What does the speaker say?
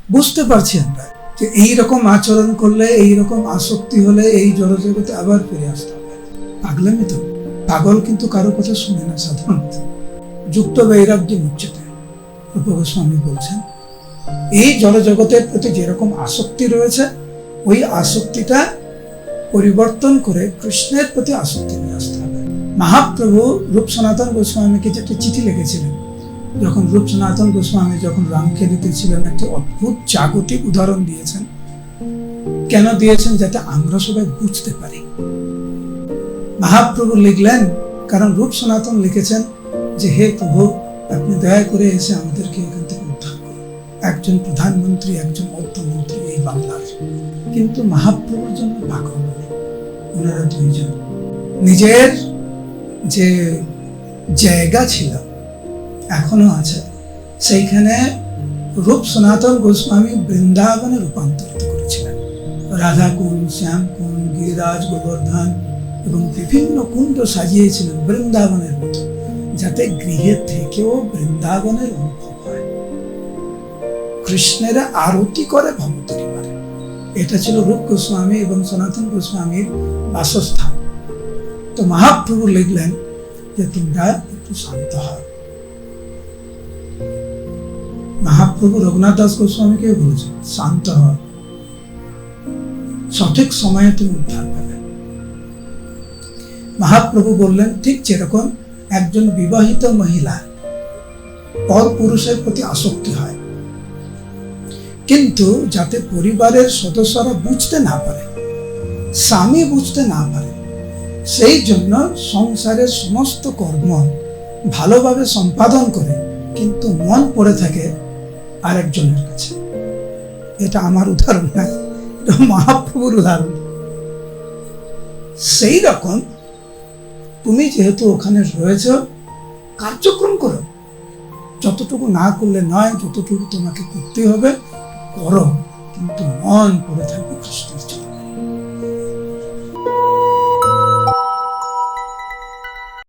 বুঝতে পারছি আমরা যে এইরকম আচরণ করলে, এইরকম আসক্তি হলে এই জড়জগতে আবার ফিরে আসতে হবে। পাগলামি তো। পাগল কিন্তু কারো কথা শুনে না সাধারণত। যুক্ত বৈরাগ্য মুচ্যতে, রূপ গোস্বামী বলছেন, এই জড়জগতের প্রতি যেরকম আসক্তি রয়েছে, ওই আসক্তিটা পরিবর্তন করে কৃষ্ণের প্রতি আসক্তি নিয়ে আসতে হবে। মহাপ্রভু রূপ সনাতন গোস্বামীকে যে একটা চিঠি লিখেছিলেন, যখন রূপ সনাতন গোস্বামী যখন রামখেলিতে ছিলেন, একটি অদ্ভুত জাগতিক উদাহরণ দিয়েছেন। কেন দিয়েছেন? যাতে আমরা সবাই বুঝতে পারি। মহাপ্রভু লিখলেন, কারণ রূপ সনাতন লিখেছেন যে হে প্রভু, আপনি দয়া করে এসে আমাদেরকে এখান থেকে উদ্ধার করুন। একজন প্রধানমন্ত্রী, একজন অর্থমন্ত্রী এই বাংলার, কিন্তু মহাপ্রভুর জন্য পাগল নেই। ওনারা দুইজন নিজের যে জায়গা ছিল, এখনো আছে, সেইখানে রূপ সনাতন গোস্বামী বৃন্দাবনে রূপান্তরিত করেছিলেন। রাধাকুণ্ড, শ্যামকুণ্ড, গিরিরাজ, গোবর্ধন এবং বিভিন্ন কুণ্ড সাজিয়েছিলেন বৃন্দাবনের মতো, যাতে গৃহের থেকেও বৃন্দাবনের অনুভব হয়। কৃষ্ণের আরতি করে ভবতরী পারে। এটা ছিল রূপ গোস্বামী এবং সনাতন গোস্বামীর বাসস্থান। তো মহাপ্রভু লিখলেন যে তোমরা একটু শান্ত হও। মহাপ্রভু রঘুনাথ দাস গোস্বামীকে বলেছেন, শান্ত হও, সঠিক সময়ে তুমি উদ্ধার পাবে। মহাপ্রভু বললেন, ঠিক যেরকম একজন বিবাহিত মহিলা পর পুরুষের প্রতি আসক্তি হয়, কিন্তু যাতে পরিবারের সদস্যরা বুঝতে না পারে, স্বামী বুঝতে না পারে, সেই জন্য সংসারের সমস্ত কর্ম ভালোভাবে সম্পাদন করে, কিন্তু মন পড়ে থাকে আরেকজনের কাছে। এটা আমার উদাহরণ না, এটা মহাপ্রভুর উদাহরণ। সেই রকম তুমি যেহেতু ওখানে রয়েছ, কার্যক্রম করো। যতটুকু না করলে নয়, যতটুকু তোমাকে করতে হবে করো, কিন্তু মন পড়ে থাকে